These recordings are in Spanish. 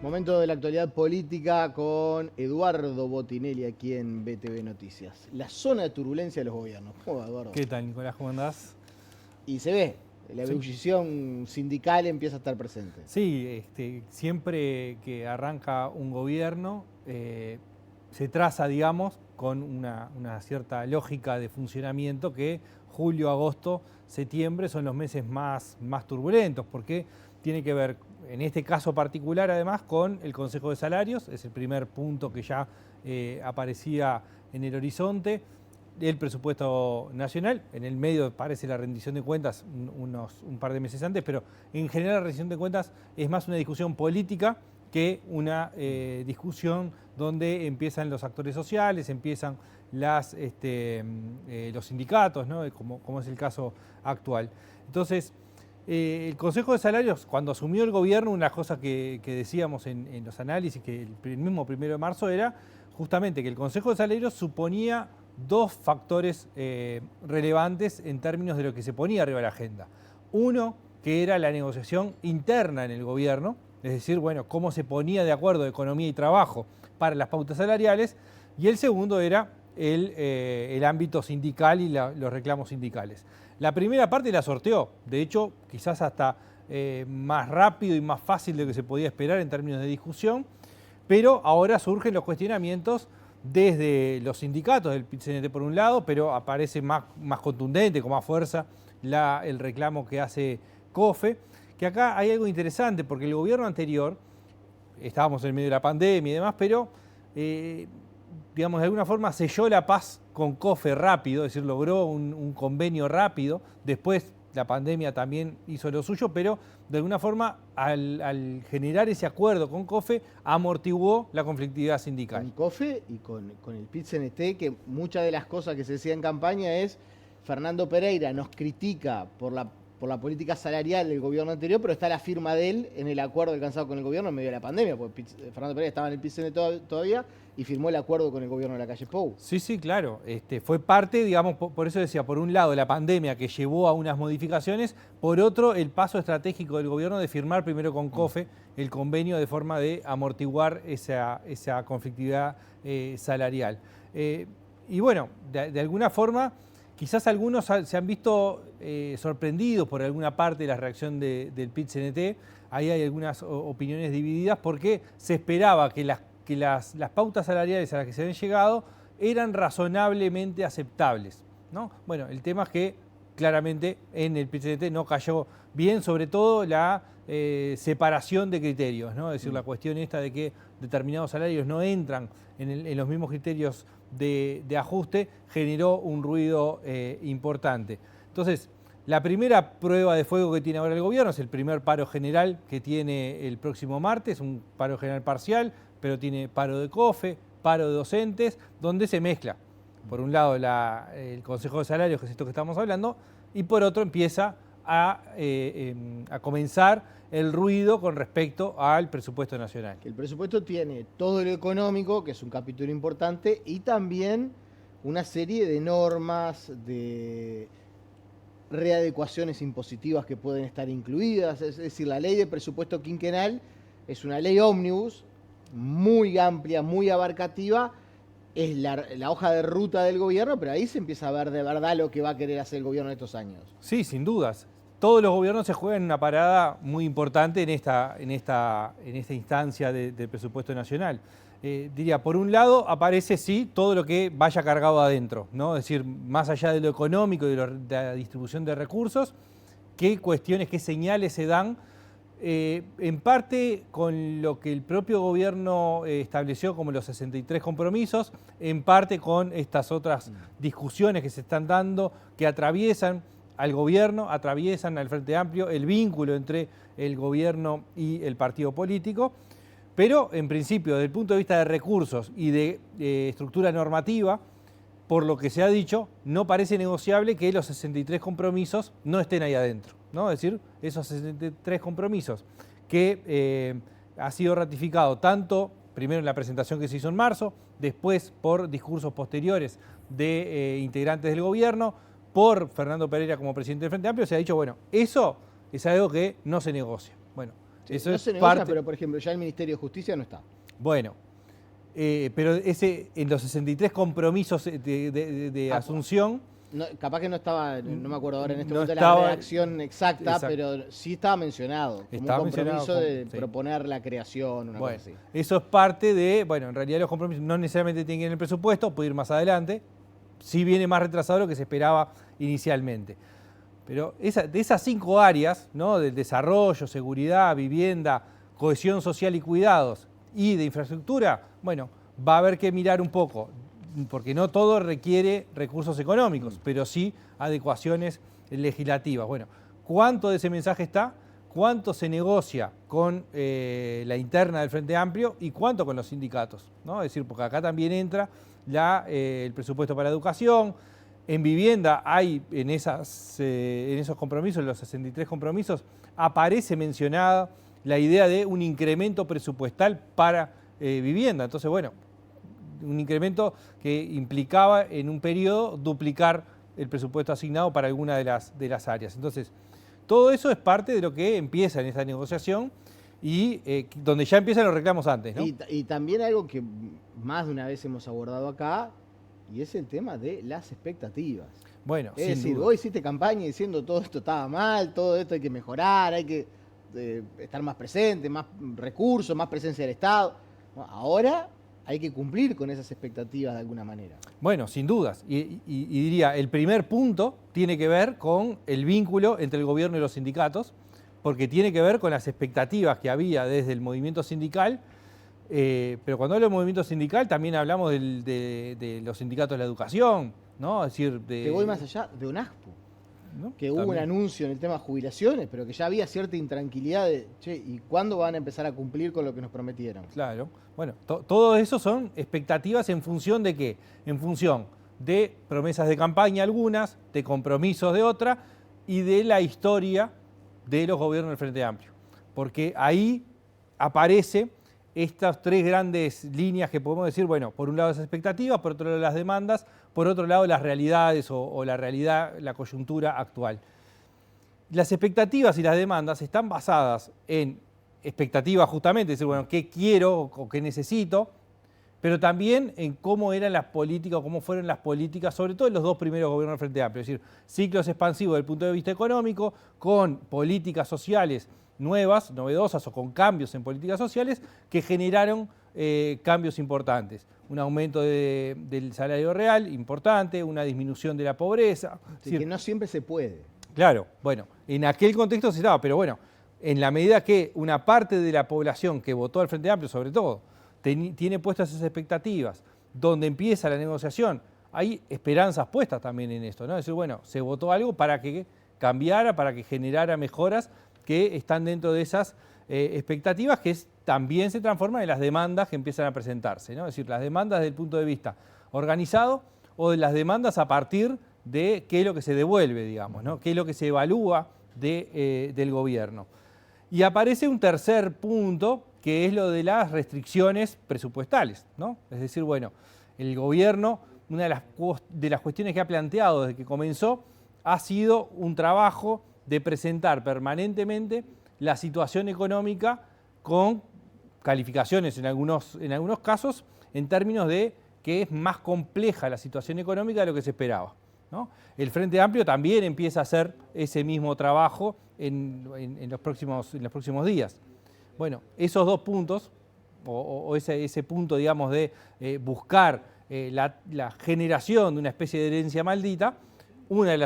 Momento de la actualidad política con Eduardo Botinelli aquí en BTV Noticias. La zona de turbulencia de los gobiernos. ¿Cómo va, Eduardo? ¿Qué tal, Nicolás? ¿Cómo andás? Y se ve, la Sí, ebullición sindical empieza a estar presente. sí, siempre que arranca un gobierno se traza, digamos, con una cierta lógica de funcionamiento que julio, agosto, septiembre son los meses más turbulentos, porque tiene que ver, en este caso particular, además, con el Consejo de Salarios, es el primer punto que ya aparecía en el horizonte. El presupuesto nacional, en el medio parece la rendición de cuentas un par de meses antes, pero en general la rendición de cuentas es más una discusión política que una discusión donde empiezan los actores sociales, empiezan los sindicatos, ¿no? como es el caso actual. Entonces, el Consejo de Salarios, cuando asumió el gobierno, una cosa que decíamos en los análisis, que el mismo 1 de marzo era justamente que el Consejo de Salarios suponía dos factores relevantes en términos de lo que se ponía arriba de la agenda. Uno, que era la negociación interna en el gobierno, es decir, bueno, cómo se ponía de acuerdo economía y trabajo para las pautas salariales, y el segundo era el ámbito sindical y los reclamos sindicales. La primera parte la sorteó, de hecho, quizás hasta más rápido y más fácil de lo que se podía esperar en términos de discusión, pero ahora surgen los cuestionamientos desde los sindicatos del PIT-CNT por un lado, pero aparece más contundente, con más fuerza, el reclamo que hace COFE, que acá hay algo interesante, porque el gobierno anterior, estábamos en medio de la pandemia y demás, pero digamos, de alguna forma selló la paz con COFE rápido, es decir, logró un convenio rápido. Después la pandemia también hizo lo suyo, pero de alguna forma al generar ese acuerdo con COFE amortiguó la conflictividad sindical. Con COFE y con el PIT-CNT, que muchas de las cosas que se decía en campaña es Fernando Pereira nos critica por la política salarial del gobierno anterior, pero está la firma de él en el acuerdo alcanzado con el gobierno en medio de la pandemia, porque Fernando Pereira estaba en el PIT-CNT todavía y firmó el acuerdo con el gobierno de la calle Pou. Sí, sí, claro. Fue parte, digamos, por eso decía, por un lado la pandemia que llevó a unas modificaciones, por otro el paso estratégico del gobierno de firmar primero con COFE el convenio de forma de amortiguar esa conflictividad salarial. Y bueno, de alguna forma, quizás algunos se han visto sorprendidos por alguna parte de la reacción del PIT-CNT. Ahí hay algunas opiniones divididas porque se esperaba que las pautas salariales a las que se habían llegado eran razonablemente aceptables, ¿no? Bueno, el tema es que claramente en el PIT-CNT no cayó bien, sobre todo la separación de criterios, ¿no? Es decir, la cuestión esta de que determinados salarios no entran en los mismos criterios de ajuste generó un ruido importante. Entonces, la primera prueba de fuego que tiene ahora el gobierno es el primer paro general que tiene el próximo martes, un paro general parcial, pero tiene paro de COFE, paro de docentes, donde se mezcla, por un lado, el Consejo de Salarios, que es esto que estamos hablando, y por otro empieza a comenzar el ruido con respecto al presupuesto nacional. Que el presupuesto tiene todo lo económico, que es un capítulo importante, y también una serie de normas, de readecuaciones impositivas que pueden estar incluidas. Es decir, la ley de presupuesto quinquenal es una ley ómnibus muy amplia, muy abarcativa, es la hoja de ruta del gobierno, pero ahí se empieza a ver de verdad lo que va a querer hacer el gobierno en estos años. Sí, sin dudas. Todos los gobiernos se juegan una parada muy importante en esta instancia del presupuesto nacional. Diría, por un lado aparece sí todo lo que vaya cargado adentro, ¿no? Es decir, más allá de lo económico y de la distribución de recursos, qué cuestiones, qué señales se dan, en parte con lo que el propio gobierno estableció como los 63 compromisos, en parte con estas otras discusiones que se están dando, que atraviesan al gobierno, atraviesan al Frente Amplio, el vínculo entre el gobierno y el partido político, pero en principio, desde el punto de vista de recursos y de estructura normativa, por lo que se ha dicho, no parece negociable que los 63 compromisos no estén ahí adentro, ¿no? Es decir, esos 63 compromisos que ha sido ratificado tanto, primero en la presentación que se hizo en marzo, después por discursos posteriores de integrantes del gobierno, por Fernando Pereira como presidente del Frente Amplio, se ha dicho, bueno, eso es algo que no se negocia. Bueno, Sí, Eso no es se negocia, parte... pero por ejemplo, ya el Ministerio de Justicia no está. Bueno, pero en los 63 compromisos de Ah, Asunción... No, capaz que no estaba, no me acuerdo ahora en este No momento estaba- la redacción exacta, Exacto. pero sí estaba mencionado. Como Estaba un compromiso mencionado de sí. proponer la creación, una Bueno, cosa así. eso es parte de, bueno, en realidad los compromisos no necesariamente tienen que ir en el presupuesto, puede ir más adelante, sí viene más retrasado de lo que se esperaba inicialmente. Pero de esas 5 áreas, ¿no? Del desarrollo, seguridad, vivienda, cohesión social y cuidados, y de infraestructura, bueno, va a haber que mirar un poco, porque no todo requiere recursos económicos, pero sí adecuaciones legislativas. Bueno, ¿cuánto de ese mensaje está? ¿Cuánto se negocia con la interna del Frente Amplio y cuánto con los sindicatos? ¿No? Es decir, porque acá también entra el presupuesto para educación. En vivienda hay en esos compromisos, los 63 compromisos, aparece mencionada la idea de un incremento presupuestal para vivienda. Entonces, bueno, un incremento que implicaba en un periodo duplicar el presupuesto asignado para alguna de las áreas. Entonces, todo eso es parte de lo que empieza en esa negociación y donde ya empiezan los reclamos antes, ¿no? Y también algo que más de una vez hemos abordado acá, y es el tema de las expectativas. Bueno, Es sin decir, duda. vos hiciste campaña diciendo todo esto estaba mal, todo esto hay que mejorar, hay que estar más presente, más recursos, más presencia del Estado. Bueno, ahora hay que cumplir con esas expectativas de alguna manera. Bueno, sin dudas. Y diría, el primer punto tiene que ver con el vínculo entre el gobierno y los sindicatos, porque tiene que ver con las expectativas que había desde el movimiento sindical. Pero cuando hablo de movimiento sindical también hablamos de los sindicatos de la educación, ¿no? Es decir, Que voy más allá de UNASPO, ¿no? que hubo un anuncio en el tema de jubilaciones, pero que ya había cierta intranquilidad de, che, ¿y cuándo van a empezar a cumplir con lo que nos prometieron? Claro. Bueno, todo eso son expectativas en función de qué? En función de promesas de campaña algunas, de compromisos de otra y de la historia de los gobiernos del Frente Amplio. Porque ahí aparece estas 3 grandes líneas que podemos decir, bueno, por un lado las expectativas, por otro lado las demandas, por otro lado las realidades o la realidad, la coyuntura actual. Las expectativas y las demandas están basadas en expectativas justamente, decir, bueno, qué quiero o qué necesito, pero también en cómo eran las políticas o cómo fueron las políticas, sobre todo en los 2 primeros gobiernos del Frente Amplio, es decir, ciclos expansivos desde el punto de vista económico, con políticas sociales nuevas, novedosas o con cambios en políticas sociales que generaron cambios importantes. Un aumento del salario real importante, una disminución de la pobreza. Sí, que no siempre se puede. Claro, bueno, en aquel contexto se estaba, pero bueno, en la medida que una parte de la población que votó al Frente Amplio, sobre todo, tiene puestas esas expectativas, donde empieza la negociación, hay esperanzas puestas también en esto, ¿no? Es decir, bueno, se votó algo para que cambiara, para que generara mejoras que están dentro de esas expectativas que también se transforman en las demandas que empiezan a presentarse, ¿no? Es decir, las demandas desde el punto de vista organizado o de las demandas a partir de qué es lo que se devuelve, digamos, ¿no? Qué es lo que se evalúa del gobierno. Y aparece un tercer punto, que es lo de las restricciones presupuestales, ¿no? Es decir, bueno, el gobierno, una de las cuestiones que ha planteado desde que comenzó, ha sido un trabajo de presentar permanentemente la situación económica con calificaciones en algunos casos en términos de que es más compleja la situación económica de lo que se esperaba, ¿no? El Frente Amplio también empieza a hacer ese mismo trabajo en los próximos días. Bueno, esos 2 puntos, o ese punto, digamos, de buscar la generación de una especie de herencia maldita, una de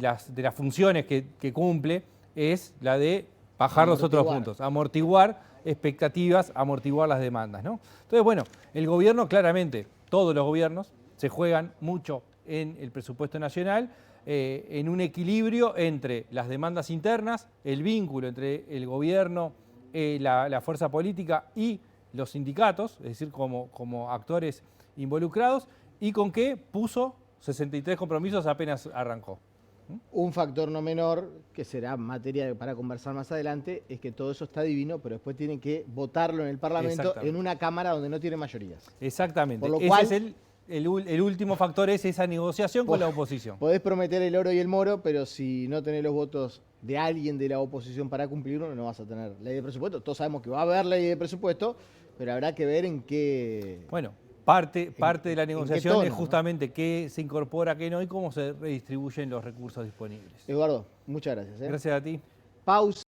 las funciones que cumple es la de bajar los otros puntos, amortiguar expectativas, amortiguar las demandas, ¿no? Entonces, bueno, el gobierno claramente, todos los gobiernos, se juegan mucho en el presupuesto nacional, en un equilibrio entre las demandas internas, el vínculo entre el gobierno, la fuerza política y los sindicatos, es decir, como actores involucrados, y con que puso 63 compromisos apenas arrancó. Un factor no menor, que será materia para conversar más adelante, es que todo eso está divino, pero después tienen que votarlo en el Parlamento en una Cámara donde no tiene mayorías. Exactamente. Por lo cual, Ese es el último factor es esa negociación con la oposición. Podés prometer el oro y el moro, pero si no tenés los votos de alguien de la oposición para cumplirlo, no vas a tener ley de presupuesto. Todos sabemos que va a haber ley de presupuesto, pero habrá que ver en qué... Bueno, parte de la negociación tono, es justamente qué se incorpora, qué no y cómo se redistribuyen los recursos disponibles. Eduardo, muchas gracias. Gracias a ti. Pausa.